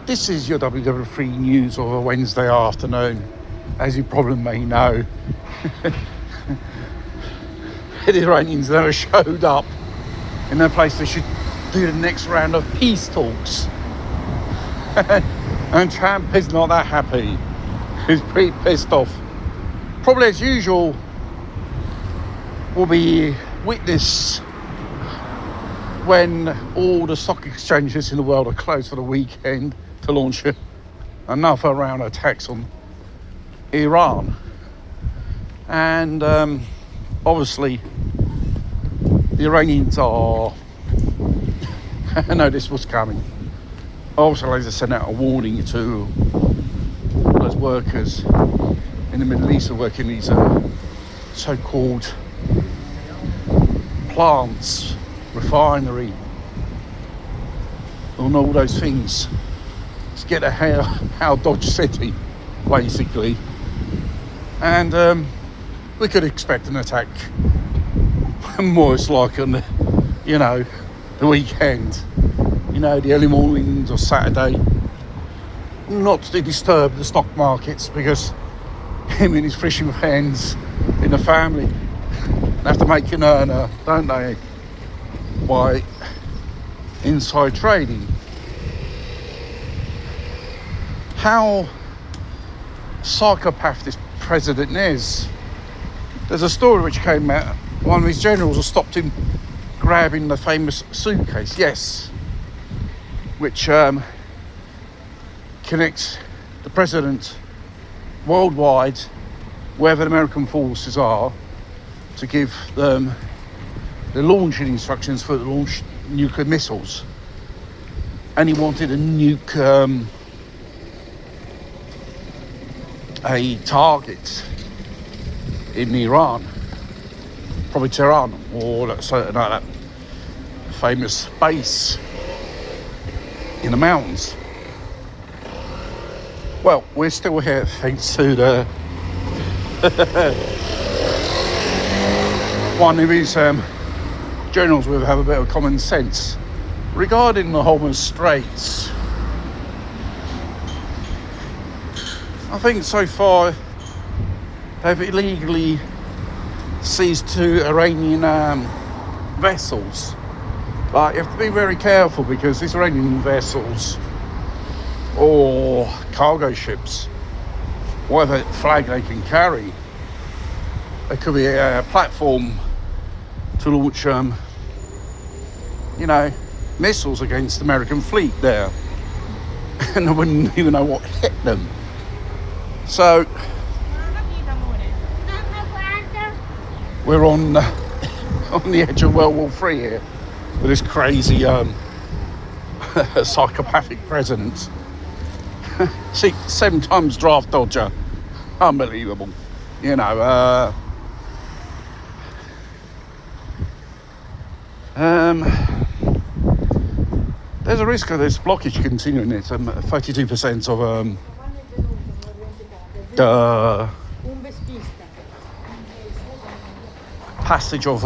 This is your WW3 news of a Wednesday afternoon. As you probably may know, the Iranians never showed up in their place they should do the next round of peace talks. And Trump is not that happy. He's pretty pissed off. Probably as usual, will be witness when all the stock exchanges in the world are closed for the weekend to launch another round of attacks on Iran. And obviously the Iranians are I know this was coming. Also, as I sent out a warning to all those workers in the Middle East who work in these so-called plants, refinery, and all those things to get out Dodge City, basically. And we could expect an attack most likely on the weekend, the early mornings of Saturday, not to disturb the stock markets, because him and his fishing friends in the family have to make an earner, don't they, by inside trading. How psychopath this president is. There's a story which came out. One of his generals has stopped him grabbing the famous suitcase, yes, which connects the president worldwide, wherever the American forces are, to give them the launching instructions for the launch nuclear missiles. And he wanted a target in Iran, probably Tehran, or something like that famous base in the mountains. Well, we're still here thanks to the one of his generals will have a bit of common sense regarding the Hormuz Straits. I think so far they've illegally seized 2 Iranian vessels. But you have to be very careful, because these Iranian vessels or cargo ships, whatever flag they can carry, it could be a platform to launch missiles against the American fleet there, and they wouldn't even know what hit them. So we're on the edge of World War III here with this crazy psychopathic president. See, 7 times draft dodger, unbelievable. There's a risk of this blockage continuing. It's 32% of the passage of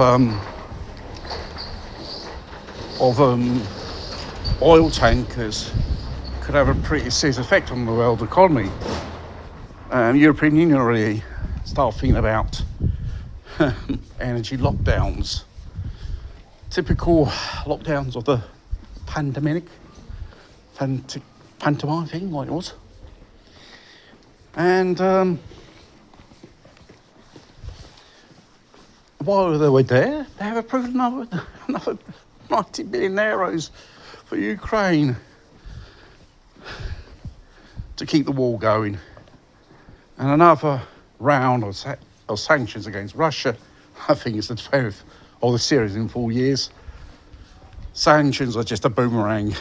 oil tankers could have a pretty serious effect on the world economy. European Union already start thinking about energy lockdowns, typical lockdowns of the pandemic, pantomime thing, like it was. And while they were there, they have approved another 90 billion euros for Ukraine to keep the war going, and another round of sanctions against Russia. I think it's the 12th of the series in 4 years. Sanctions are just a boomerang.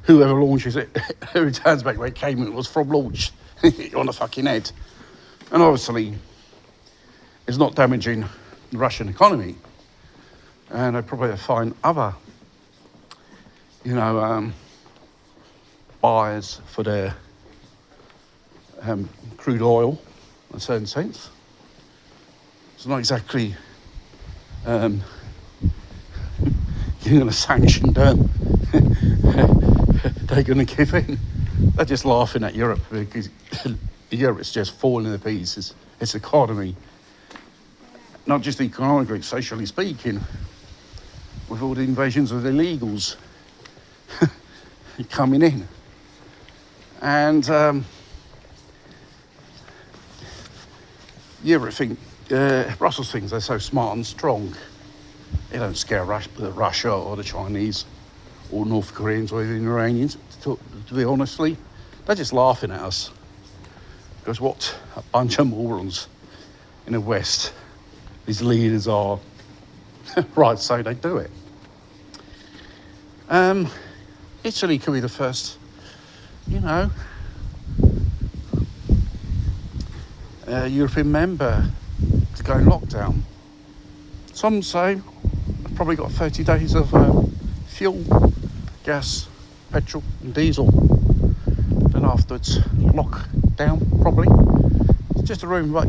Whoever launches it, it returns back where it came and it was from launch, on the fucking head. And obviously, it's not damaging the Russian economy. And they probably find other, buyers for their crude oil, in a certain sense. It's not exactly you're going to sanction them. They're going to give in. They're just laughing at Europe because Europe is just falling to pieces. Its economy, not just economically, socially speaking, with all the invasions of illegals coming in. And Europe Brussels thinks they're so smart and strong. They don't scare Russia or the Chinese or North Koreans or even Iranians, to be honestly. They're just laughing at us. Because what a bunch of morons in the West these leaders are. Right, so they do it. Italy could be the first, European member to go in lockdown. Some say they've probably got 30 days of fuel, gas, petrol and diesel. Then afterwards, lock down probably. It's just a rumour, but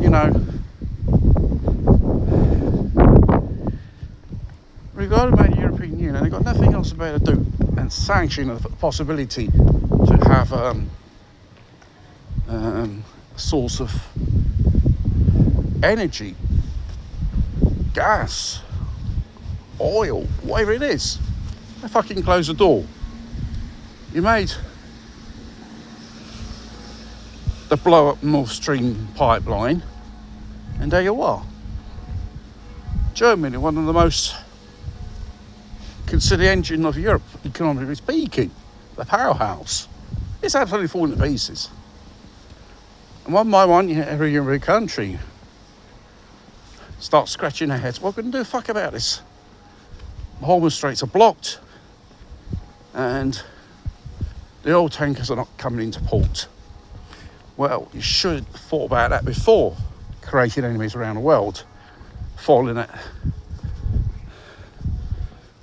regarding about the European Union, they've got nothing else better to do than sanction the possibility to have a source of energy, gas, oil, whatever it is. They fucking close the door. You made the blow up Nord Stream pipeline, and there you are. Germany, one of the most considered engine of Europe, economically speaking, the powerhouse. It's absolutely falling to pieces. And one by one, every European country start scratching their heads. What are we going to do fuck about this? The Hormuz Straits are blocked, and the oil tankers are not coming into port. Well, you should have thought about that before creating enemies around the world, following at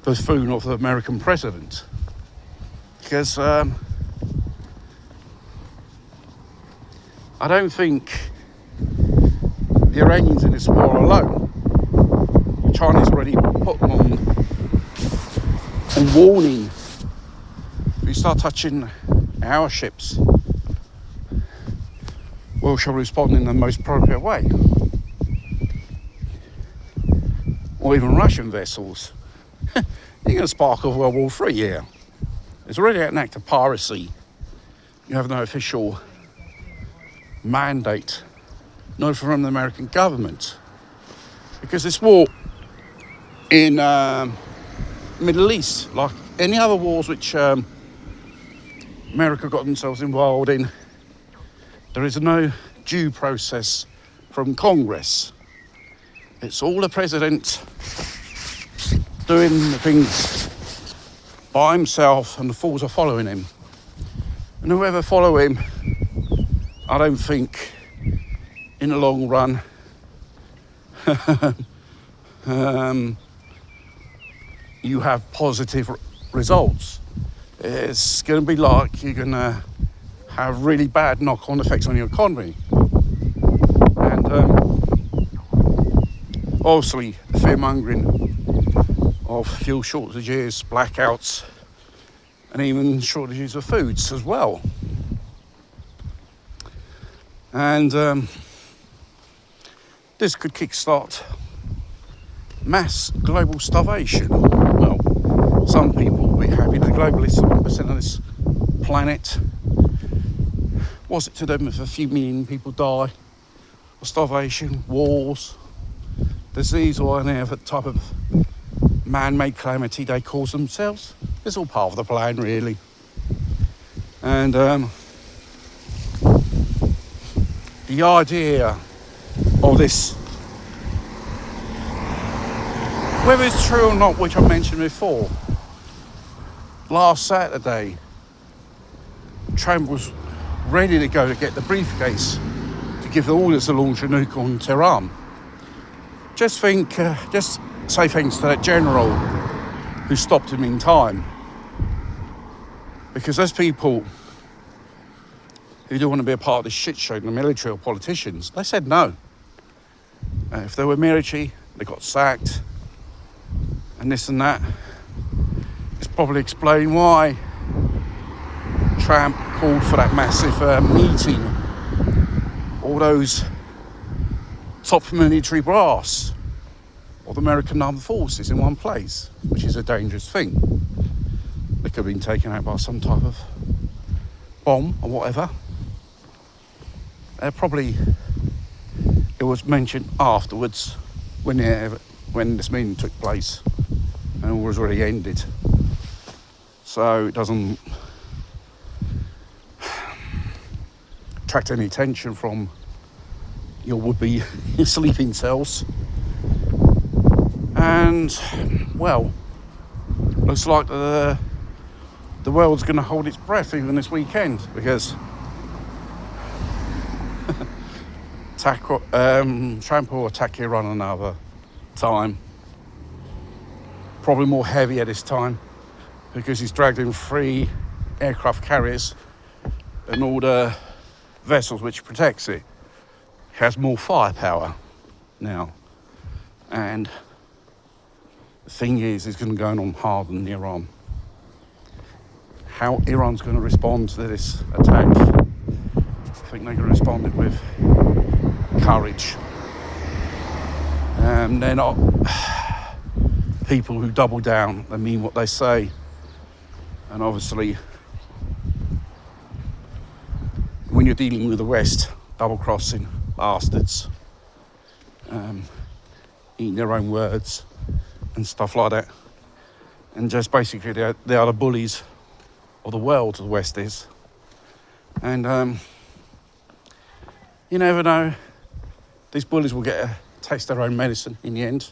the phone of the American president. Because I don't think the Iranians in this war alone. The Chinese already put them on warning. If you start touching our ships, we shall respond in the most appropriate way. Or even Russian vessels. You're going to spark off World War III here. It's already an act of piracy. You have no official mandate, not from the American government. Because this war in Middle East, like any other wars which America got themselves involved in, there is no due process from Congress. It's all the president doing the things by himself, and the fools are following him. And whoever follow him, I don't think in the long run you have positive results. It's going to be like you're going to have really bad knock-on effects on your economy. And obviously the fear-mongering of fuel shortages, blackouts, and even shortages of foods as well. And this could kickstart mass global starvation. Well, some people will be happy the globalists are 1% of this planet. Was it to them if a few million people die of starvation, wars, disease, or any other type of man-made calamity they cause themselves? It's all part of the plan, really. And the idea of this, whether it's true or not, which I mentioned before, last Saturday, Trump was ready to go to get the briefcase to give the orders to launch a nuke on Tehran. Just say thanks to that general who stopped him in time. Because those people who don't want to be a part of this shit show, the military or politicians, they said no. If they were military, they got sacked, and this and that. It's probably explain why Trump called for that massive meeting, all those top military brass of the American Armed Forces in one place, which is a dangerous thing. They could have been taken out by some type of bomb or whatever. It was mentioned afterwards when this meeting took place and it was already ended. So it doesn't attract any attention from your would-be sleeping cells. And, well, looks like the world's going to hold its breath even this weekend, because Trump will attack Iran another time. Probably more heavier this time, because he's dragged in 3 aircraft carriers and all the vessels which protects it. He has more firepower now. And the thing is, he's going to go on hard on Iran. How Iran's going to respond to this attack, I think they're going to respond it with courage. They're not people who double down, they mean what they say. And obviously, when you're dealing with the West, double-crossing bastards, eating their own words and stuff like that, and just basically they are the bullies of the world, the West is. And you never know, these bullies will get a taste their own medicine in the end.